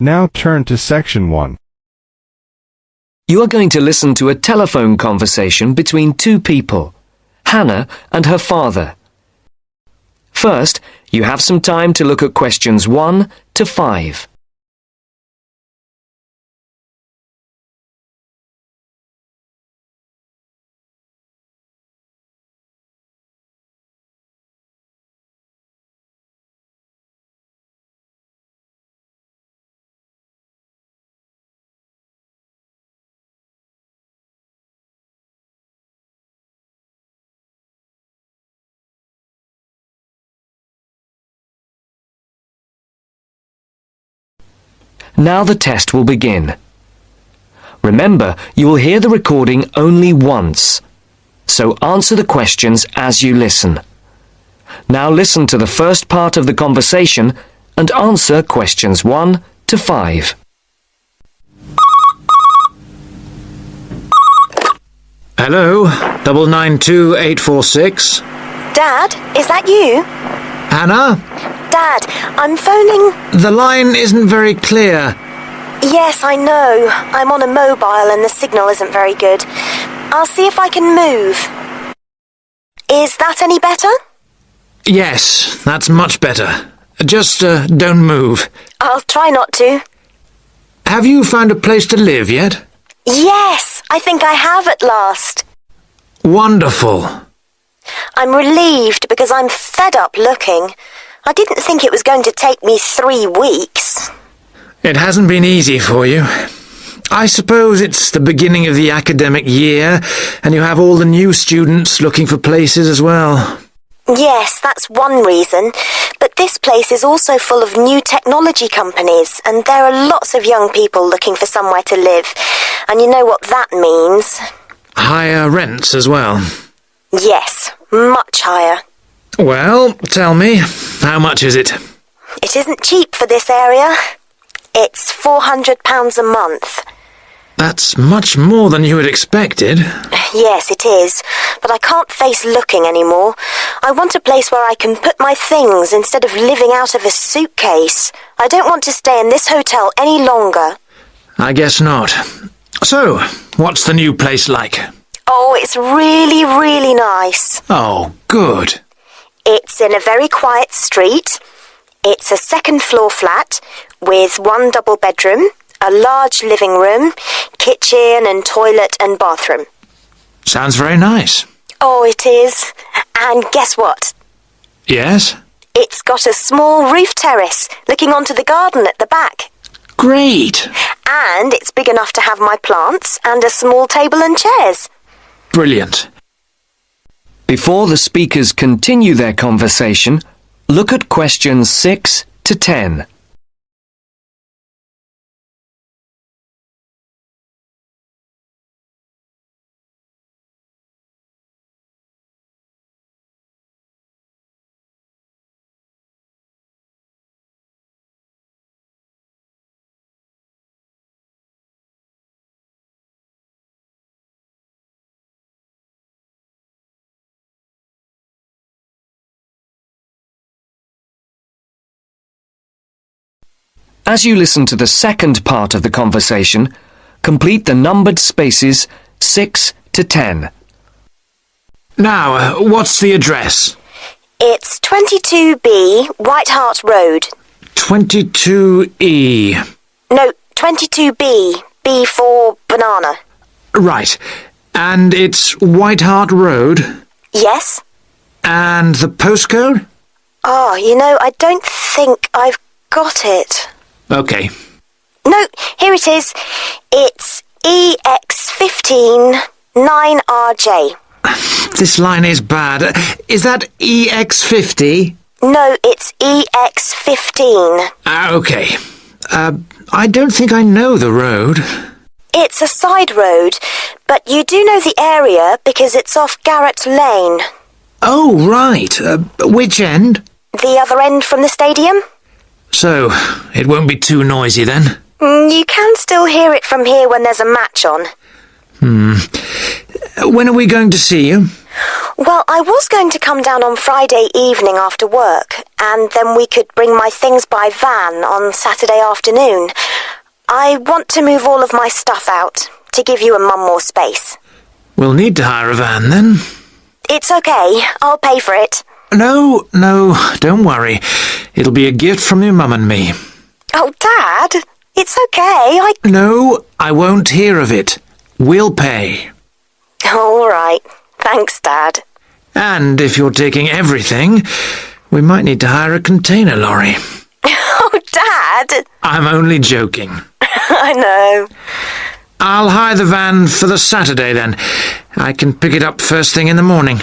Now turn to Section 1. You are going to listen to a telephone conversation between two people, Hannah and her father. First, you have some time to look at questions 1 to 5. Now the test will begin. Remember, you will hear the recording only once, so answer the questions as you listen. Now listen to the first part of the conversation and answer questions 1 to 5. Hello, 992846. Dad, is that you? Hannah? Dad, I'm phoning... The line isn't very clear. Yes, I know. I'm on a mobile and the signal isn't very good. I'll see if I can move. Is that any better? Yes, that's much better. Just don't move. I'll try not to. Have you found a place to live yet? Yes, I think I have at last. Wonderful. I'm relieved because I'm fed up looking. I didn't think it was going to take me 3 weeks. It hasn't been easy for you. I suppose it's the beginning of the academic year, and you have all the new students looking for places as well. Yes, that's one reason. But this place is also full of new technology companies, and there are lots of young people looking for somewhere to live. And you know what that means. Higher rents as well. Yes, much higher. Well, tell me, how much is it? It isn't cheap for this area. It's £400 a month. That's much more than you had expected. Yes, it is. But I can't face looking anymore. I want a place where I can put my things instead of living out of a suitcase. I don't want to stay in this hotel any longer. I guess not. So, what's the new place like? Oh, it's really, really nice. Oh, good. It's in a very quiet street. It's a second-floor flat with 1 double bedroom, a large living room, kitchen and toilet and bathroom. Sounds very nice. Oh, it is. And guess what? Yes? It's got a small roof terrace looking onto the garden at the back. Great. And it's big enough to have my plants and a small table and chairs. Brilliant. Before the speakers continue their conversation, look at questions 6 to 10. As you listen to the second part of the conversation, complete the numbered spaces 6 to 10. Now, what's the address? It's 22B White Hart Road. 22E. No, 22B. B for banana. Right. And it's White Hart Road? Yes? And the postcode? Oh, you know, I don't think I've got it. Okay. No, here it is. It's EX15 9RJ. This line is bad. Is that EX50? No, it's EX15. Okay. I don't think I know the road. It's a side road, but you do know the area because it's off Garrett Lane. Oh, right. Which end? The other end from the stadium? So, it won't be too noisy then? You can still hear it from here when there's a match on. When are we going to see you? Well, I was going to come down on Friday evening after work, and then we could bring my things by van on Saturday afternoon. I want to move all of my stuff out, to give you and Mum more space. We'll need to hire a van then. It's okay. I'll pay for it. No, don't worry. It'll be a gift from your mum and me. Oh, Dad, it's okay. No, I won't hear of it. We'll pay. All right. Thanks, Dad. And if you're taking everything, we might need to hire a container lorry. Oh, Dad! I'm only joking. I know. I'll hire the van for the Saturday then. I can pick it up first thing in the morning.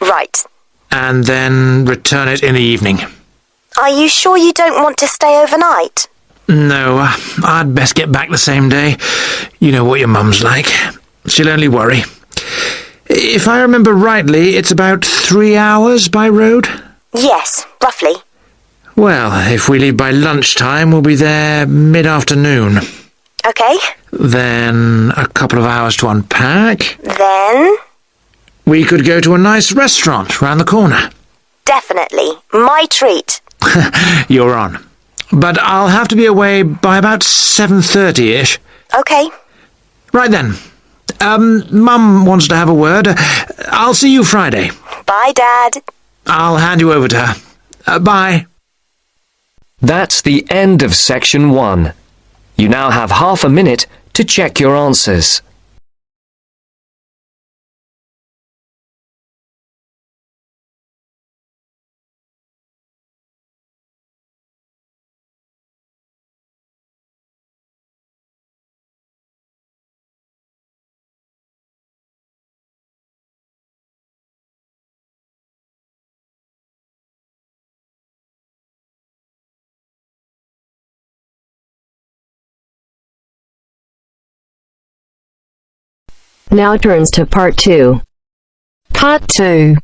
Right. And then return it in the evening. Are you sure you don't want to stay overnight? No, I'd best get back the same day. You know what your mum's like. She'll only worry. If I remember rightly, it's about 3 hours by road? Yes, roughly. Well, if we leave by lunchtime, we'll be there mid-afternoon. Okay. Then a couple of hours to unpack. Then? We could go to a nice restaurant round the corner. Definitely. My treat. You're on. But I'll have to be away by about 7:30-ish. Okay. Right then. Mum wants to have a word. I'll see you Friday. Bye, Dad. I'll hand you over to her. Bye. That's the end of section 1. You now have half a minute to check your answers. Now turns to Part 2. Part 2.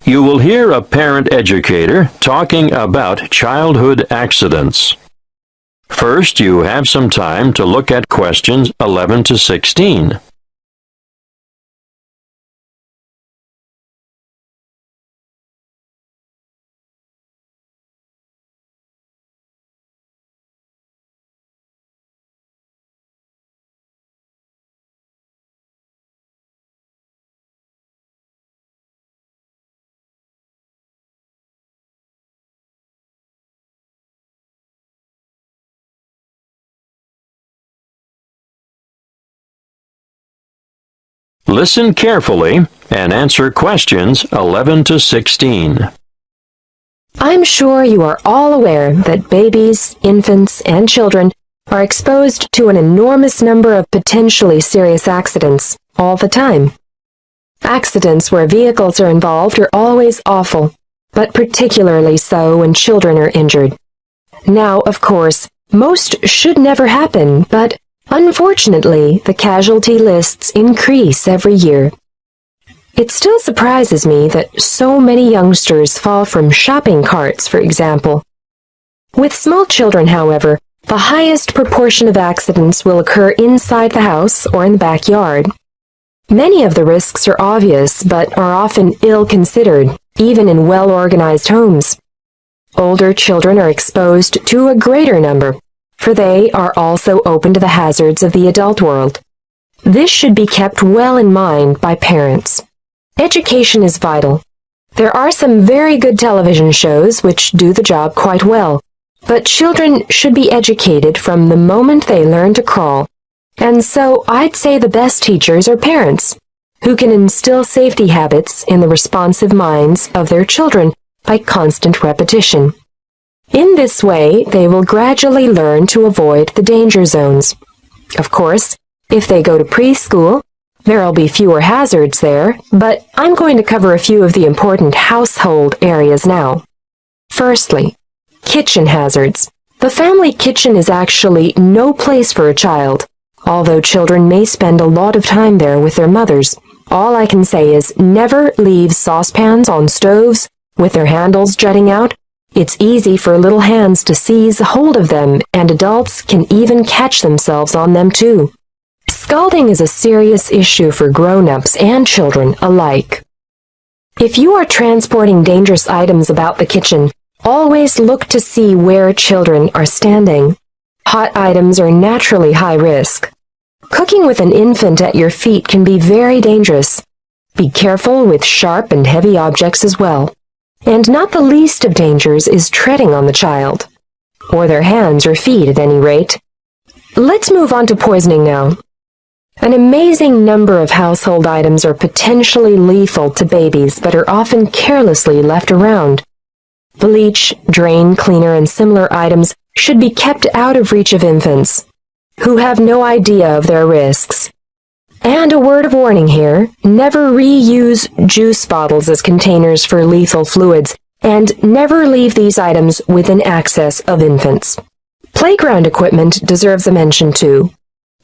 You will hear a parent educator talking about childhood accidents. First, you have some time to look at questions 11 to 16. Listen carefully and answer questions 11 to 16. I'm sure you are all aware that babies, infants, and children are exposed to an enormous number of potentially serious accidents all the time. Accidents where vehicles are involved are always awful, but particularly so when children are injured. Now, of course, most should never happen, but unfortunately, the casualty lists increase every year. It still surprises me that so many youngsters fall from shopping carts, for example. With small children, however, the highest proportion of accidents will occur inside the house or in the backyard. Many of the risks are obvious, but are often ill-considered, even in well-organized homes. Older children are exposed to a greater number, for they are also open to the hazards of the adult world. This should be kept well in mind by parents. Education is vital. There are some very good television shows which do the job quite well, but children should be educated from the moment they learn to crawl. And so I'd say the best teachers are parents, who can instill safety habits in the responsive minds of their children by constant repetition. In this way, they will gradually learn to avoid the danger zones. Of course, if they go to preschool, there'll be fewer hazards there, but I'm going to cover a few of the important household areas now. Firstly, kitchen hazards. The family kitchen is actually no place for a child, although children may spend a lot of time there with their mothers. All I can say is never leave saucepans on stoves with their handles jutting out. It's easy for little hands to seize hold of them, and adults can even catch themselves on them too. Scalding is a serious issue for grown-ups and children alike. If you are transporting dangerous items about the kitchen, always look to see where children are standing. Hot items are naturally high risk. Cooking with an infant at your feet can be very dangerous. Be careful with sharp and heavy objects as well. And not the least of dangers is treading on the child, or their hands or feet at any rate. Let's move on to poisoning now. An amazing number of household items are potentially lethal to babies but are often carelessly left around. Bleach, drain cleaner, and similar items should be kept out of reach of infants, who have no idea of their risks. And a word of warning here, never reuse juice bottles as containers for lethal fluids, and never leave these items within access of infants. Playground equipment deserves a mention too.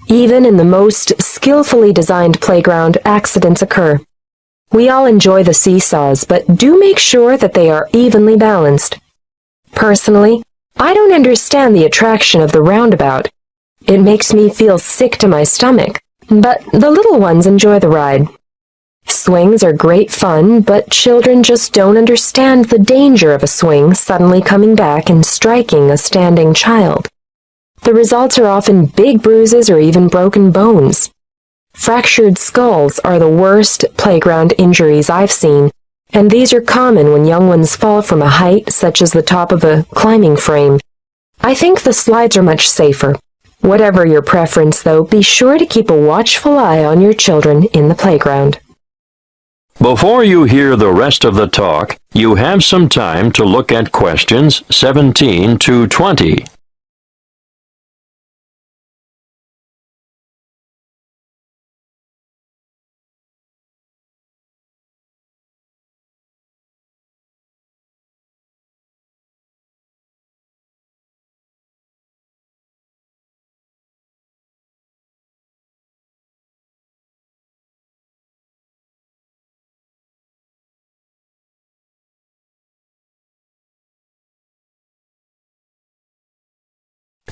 Even in the most skillfully designed playground, accidents occur. We all enjoy the seesaws, but do make sure that they are evenly balanced. Personally, I don't understand the attraction of the roundabout. It makes me feel sick to my stomach, but the little ones enjoy the ride. Swings are great fun, but children just don't understand the danger of a swing suddenly coming back and striking a standing child. The results are often big bruises or even broken bones. Fractured skulls are the worst playground injuries I've seen, and these are common when young ones fall from a height such as the top of a climbing frame. I think the slides are much safer. Whatever your preference, though, be sure to keep a watchful eye on your children in the playground. Before you hear the rest of the talk, you have some time to look at questions 17 to 20.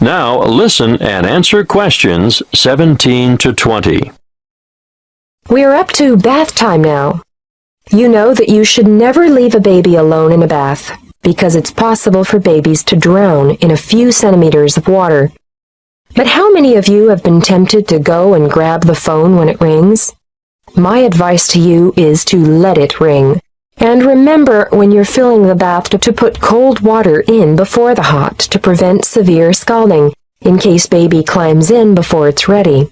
Now listen and answer questions 17 to 20. We're up to bath time now. You know that you should never leave a baby alone in a bath, because it's possible for babies to drown in a few centimeters of water. But how many of you have been tempted to go and grab the phone when it rings? My advice to you is to let it ring. And remember when you're filling the bath to put cold water in before the hot to prevent severe scalding, in case baby climbs in before it's ready.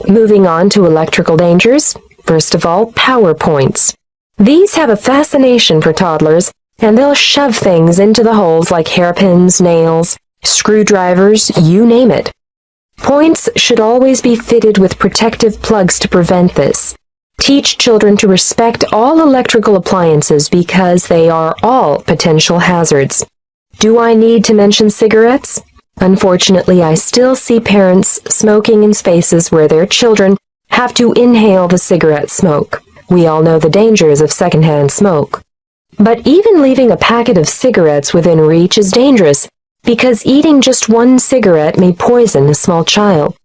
Moving on to electrical dangers, first of all, power points. These have a fascination for toddlers, and they'll shove things into the holes like hairpins, nails, screwdrivers, you name it. Points should always be fitted with protective plugs to prevent this. Teach children to respect all electrical appliances because they are all potential hazards. Do I need to mention cigarettes? Unfortunately, I still see parents smoking in spaces where their children have to inhale the cigarette smoke. We all know the dangers of secondhand smoke. But even leaving a packet of cigarettes within reach is dangerous because eating just one cigarette may poison a small child.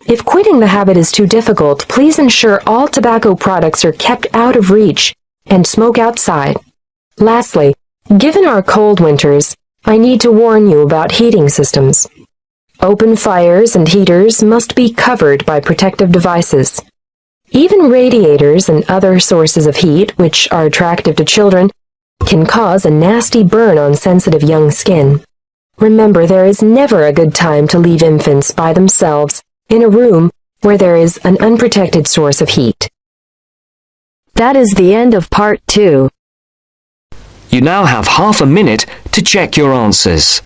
If quitting the habit is too difficult, please ensure all tobacco products are kept out of reach and smoke outside. Lastly, given our cold winters, I need to warn you about heating systems. Open fires and heaters must be covered by protective devices. Even radiators and other sources of heat, which are attractive to children, can cause a nasty burn on sensitive young skin. Remember, there is never a good time to leave infants by themselves in a room where there is an unprotected source of heat. That is the end of part 2. You now have half a minute to check your answers.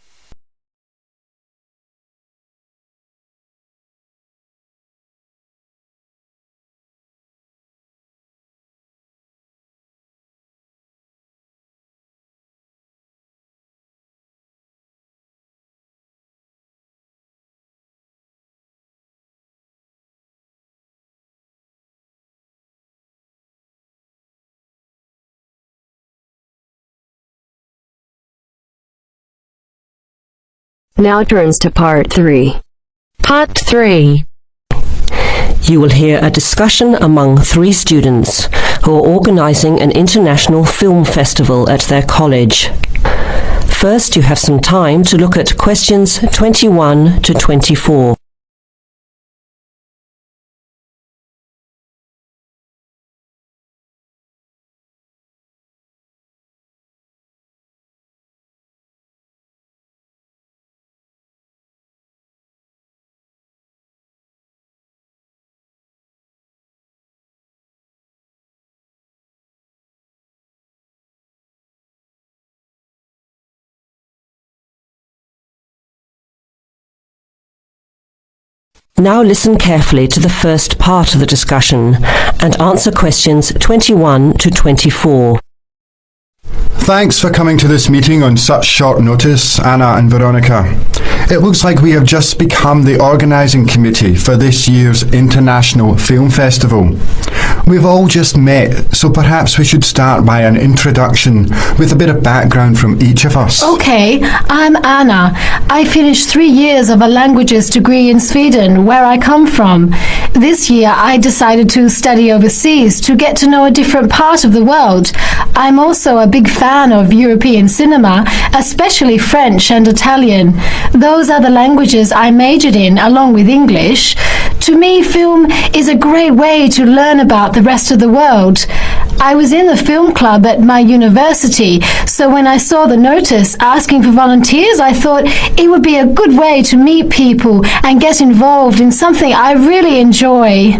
Now turns to part 3. Part 3. You will hear a discussion among 3 students who are organising an international film festival at their college. First, you have some time to look at questions 21 to 24. Now listen carefully to the first part of the discussion and answer questions 21 to 24. Thanks for coming to this meeting on such short notice, Anna and Veronica. It looks like we have just become the organising committee for this year's International Film Festival. We've all just met, so perhaps we should start by an introduction with a bit of background from each of us. Okay, I'm Anna. I finished 3 years of a languages degree in Sweden, where I come from. This year I decided to study overseas to get to know a different part of the world. I'm also a big fan of European cinema, especially French and Italian. Those are the languages I majored in along with English. To me, film is a great way to learn about the rest of the world. I was in the film club at my university, so when I saw the notice asking for volunteers, I thought it would be a good way to meet people and get involved in something I really enjoy.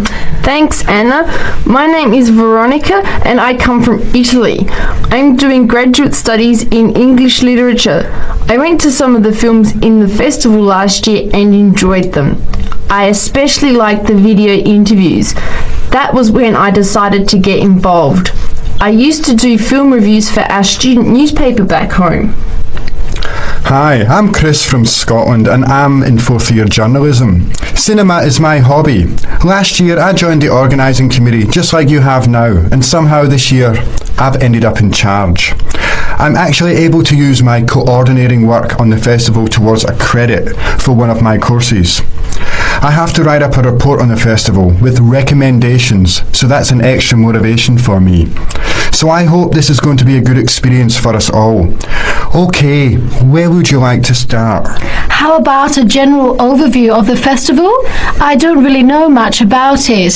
Thanks, Anna. My name is Veronica and I come from Italy. I'm doing graduate studies in English literature. I went to some of the films in the festival last year and enjoyed them. I especially liked the video interviews. That was when I decided to get involved. I used to do film reviews for our student newspaper back home. Hi, I'm Chris from Scotland and I'm in 4th year journalism. Cinema is my hobby. Last year I joined the organising committee just like you have now, and somehow this year I've ended up in charge. I'm actually able to use my coordinating work on the festival towards a credit for one of my courses. I have to write up a report on the festival with recommendations, so that's an extra motivation for me. So I hope this is going to be a good experience for us all. Okay, where would you like to start? How about a general overview of the festival? I don't really know much about it.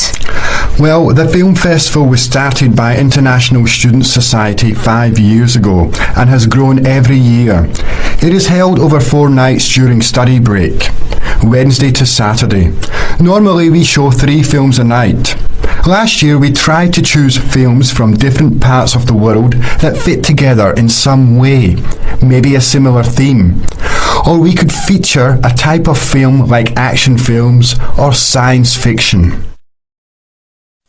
Well, the film festival was started by International Student Society 5 years ago and has grown every year. It is held over 4 nights during study break, Wednesday to Saturday. Normally we show 3 films a night. Last year we tried to choose films from different parts of the world that fit together in some way, maybe a similar theme. Or we could feature a type of film like action films or science fiction.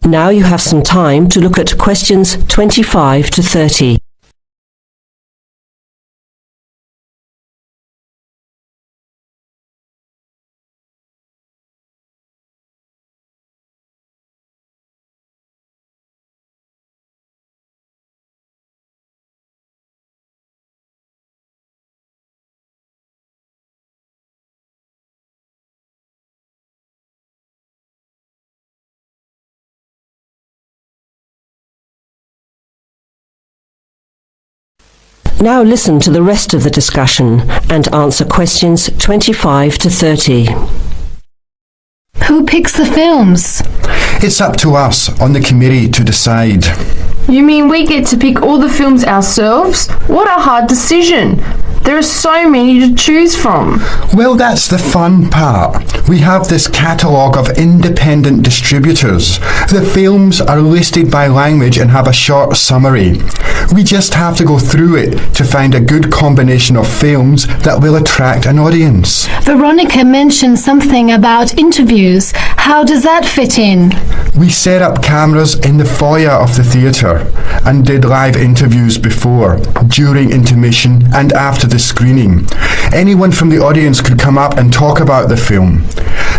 Now you have some time to look at questions 25 to 30. Now listen to the rest of the discussion and answer questions 25 to 30. Who picks the films? It's up to us on the committee to decide. You mean we get to pick all the films ourselves? What a hard decision. There are so many to choose from. Well, that's the fun part. We have this catalogue of independent distributors. The films are listed by language and have a short summary. We just have to go through it to find a good combination of films that will attract an audience. Veronica mentioned something about interviews. How does that fit in? We set up cameras in the foyer of the theatre and did live interviews before, during intermission and after the screening. Anyone from the audience could come up and talk about the film.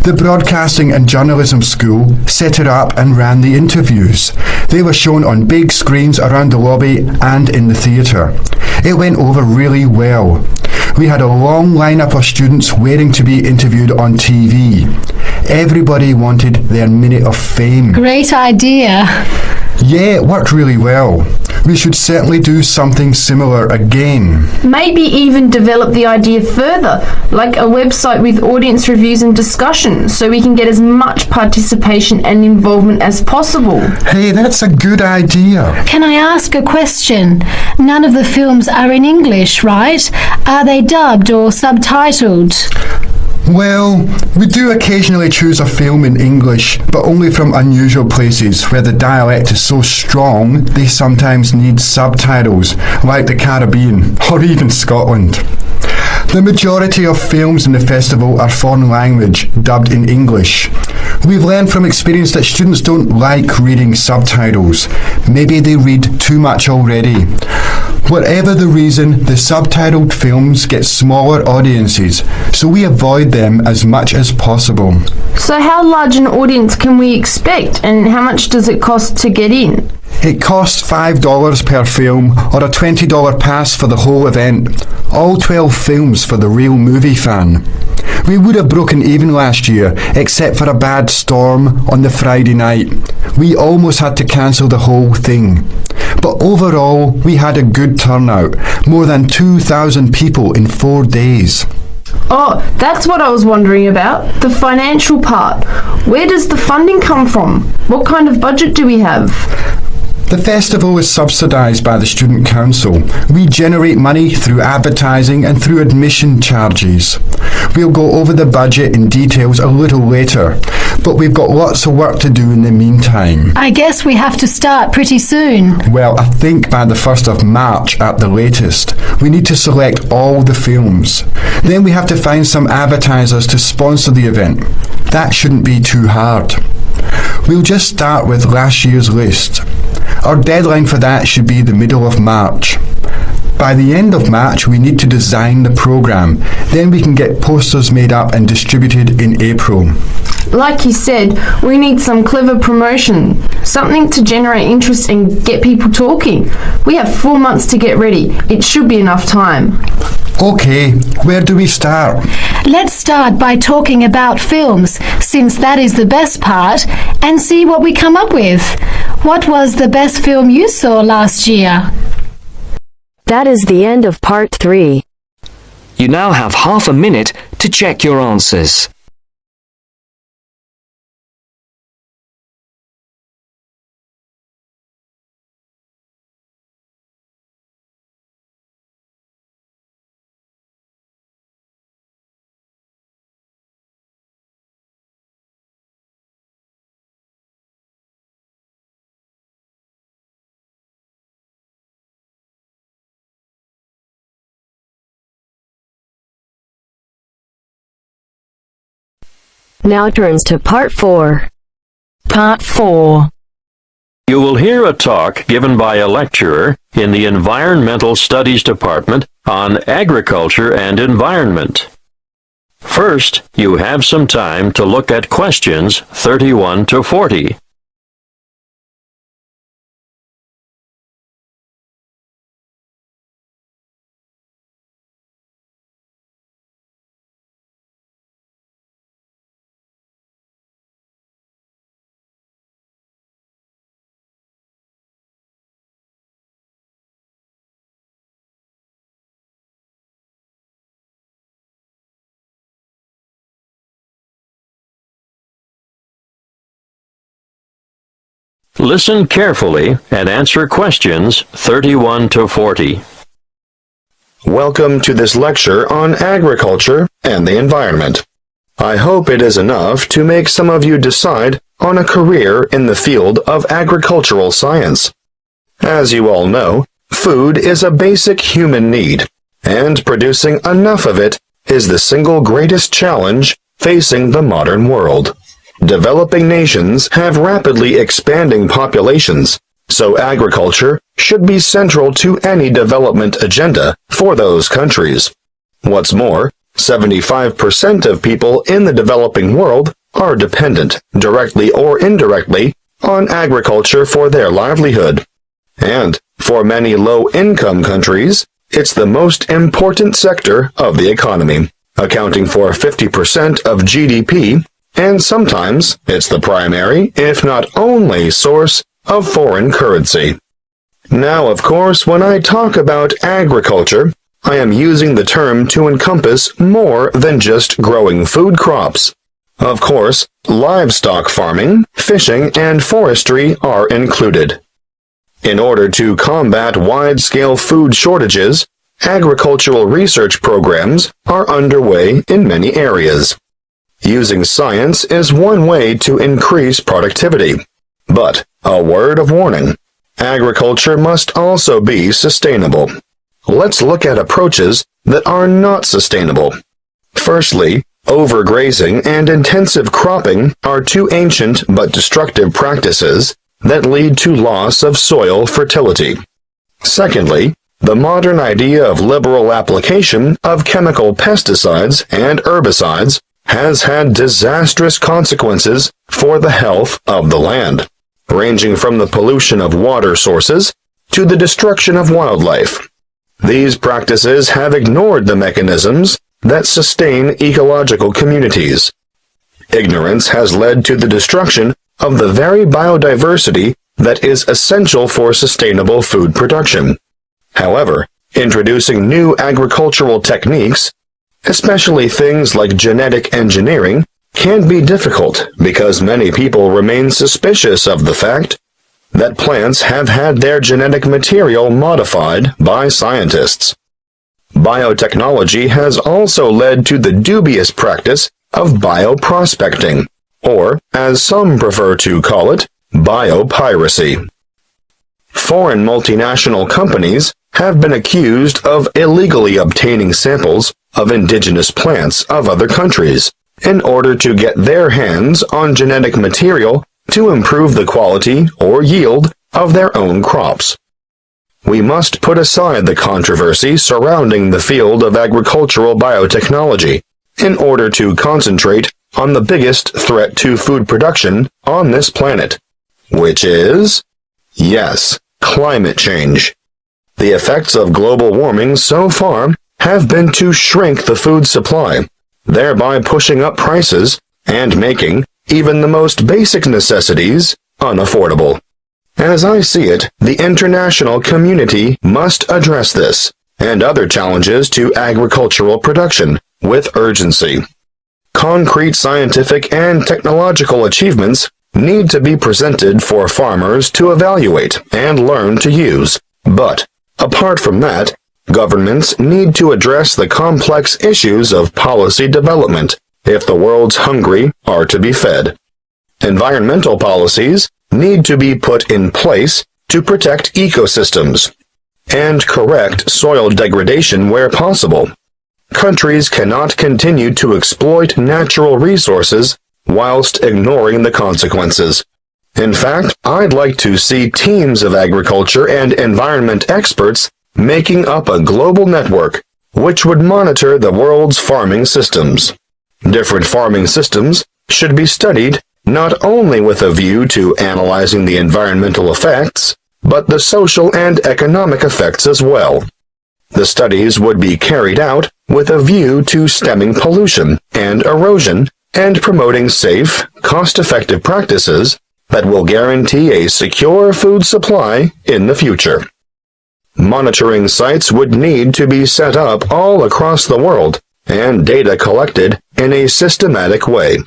The Broadcasting and Journalism School set it up and ran the interviews. They were shown on big screens around the lobby and in the theatre. It went over really well. We had a long lineup of students waiting to be interviewed on TV. Everybody wanted their minute of fame. Great idea. Yeah, it worked really well. We should certainly do something similar again. Maybe even develop the idea further, like a website with audience reviews and discussion, so we can get as much participation and involvement as possible. Hey, that's a good idea. Can I ask a question? None of the films are in English, right? Are they dubbed or subtitled? Well, we do occasionally choose a film in English, but only from unusual places where the dialect is so strong they sometimes need subtitles, like the Caribbean or even Scotland. The majority of films in the festival are foreign language, dubbed in English. We've learned from experience that students don't like reading subtitles. Maybe they read too much already. Whatever the reason, the subtitled films get smaller audiences, so we avoid them as much as possible. So how large an audience can we expect, and how much does it cost to get in? It costs $5 per film, or a $20 pass for the whole event. All 12 films for the real movie fan. We would have broken even last year, except for a bad storm on the Friday night. We almost had to cancel the whole thing. But overall, we had a good turnout. More than 2,000 people in 4 days. Oh, that's what I was wondering about. The financial part. Where does the funding come from? What kind of budget do we have? The festival is subsidised by the Student Council. We generate money through advertising and through admission charges. We'll go over the budget in details a little later, but we've got lots of work to do in the meantime. I guess we have to start pretty soon. Well, I think by the 1st of March at the latest. We need to select all the films. Then we have to find some advertisers to sponsor the event. That shouldn't be too hard. We'll just start with last year's list. Our deadline for that should be the middle of March. By the end of March, we need to design the programme. Then we can get posters made up and distributed in April. Like you said, we need some clever promotion, something to generate interest and get people talking. We have 4 months to get ready. It should be enough time. Okay, where do we start? Let's start by talking about films, since that is the best part, and see what we come up with. What was the best film you saw last year? That is the end of part 3. You now have half a minute to check your answers. Now turns to part 4. Part 4. You will hear a talk given by a lecturer in the Environmental Studies Department on agriculture and environment. First, you have some time to look at questions 31 to 40. Listen carefully and answer questions 31 to 40. Welcome to this lecture on agriculture and the environment. I hope it is enough to make some of you decide on a career in the field of agricultural science. As you all know, food is a basic human need, and producing enough of it is the single greatest challenge facing the modern world. Developing nations have rapidly expanding populations, so agriculture should be central to any development agenda for those countries. What's more, 75% of people in the developing world are dependent, directly or indirectly, on agriculture for their livelihood. And for many low-income countries, It's the most important sector of the economy, accounting for 50% of GDP, and sometimes it's the primary, if not only, source of foreign currency. Now, of course, when I talk about agriculture, I am using the term to encompass more than just growing food crops. Of course, livestock farming, fishing, and forestry are included. In order to combat wide-scale food shortages, agricultural research programs are underway in many areas. Using science is one way to increase productivity. But, a word of warning, agriculture must also be sustainable. Let's look at approaches that are not sustainable. Firstly, overgrazing and intensive cropping are two ancient but destructive practices that lead to loss of soil fertility. Secondly, the modern idea of liberal application of chemical pesticides and herbicides has had disastrous consequences for the health of the land, ranging from the pollution of water sources to the destruction of wildlife. These practices have ignored the mechanisms that sustain ecological communities. Ignorance has led to the destruction of the very biodiversity that is essential for sustainable food production. However, introducing new agricultural techniques, especially things like genetic engineering, can be difficult because many people remain suspicious of the fact that plants have had their genetic material modified by scientists. Biotechnology has also led to the dubious practice of bioprospecting, or, as some prefer to call it, biopiracy. Foreign multinational companies have been accused of illegally obtaining samples of indigenous plants of other countries in order to get their hands on genetic material to improve the quality or yield of their own crops. We must put aside the controversy surrounding the field of agricultural biotechnology in order to concentrate on the biggest threat to food production on this planet, which is, yes, climate change. The effects of global warming so far have been to shrink the food supply, thereby pushing up prices and making even the most basic necessities unaffordable. As I see it, the international community must address this and other challenges to agricultural production with urgency. Concrete scientific and technological achievements need to be presented for farmers to evaluate and learn to use. But, apart from that, governments need to address the complex issues of policy development if the world's hungry are to be fed. Environmental policies need to be put in place to protect ecosystems and correct soil degradation where possible. Countries cannot continue to exploit natural resources whilst ignoring the consequences. In fact, I'd like to see teams of agriculture and environment experts making up a global network which would monitor the world's farming systems. Different farming systems should be studied not only with a view to analyzing the environmental effects, but the social and economic effects as well. The studies would be carried out with a view to stemming pollution and erosion and promoting safe, cost-effective practices that will guarantee a secure food supply in the future. Monitoring sites would need to be set up all across the world and data collected in a systematic way.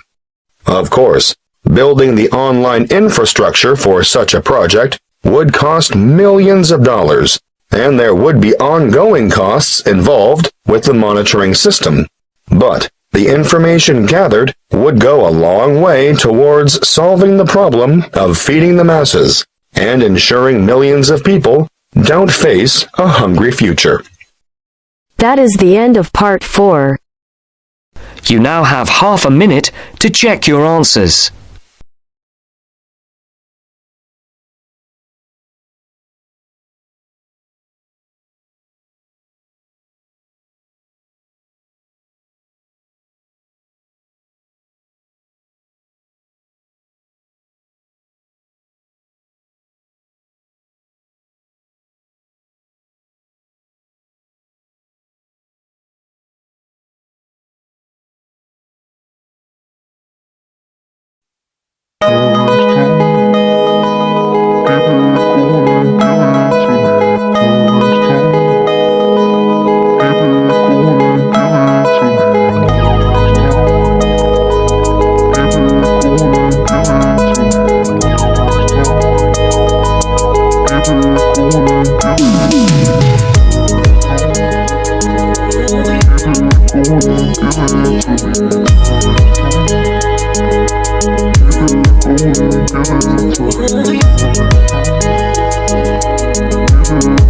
Of course, building the online infrastructure for such a project would cost millions of dollars, and there would be ongoing costs involved with the monitoring system. But the information gathered would go a long way towards solving the problem of feeding the masses and ensuring millions of people don't face a hungry future. That is the end of part 4. You now have half a minute to check your answers.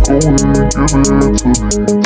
Go ahead, give it to me.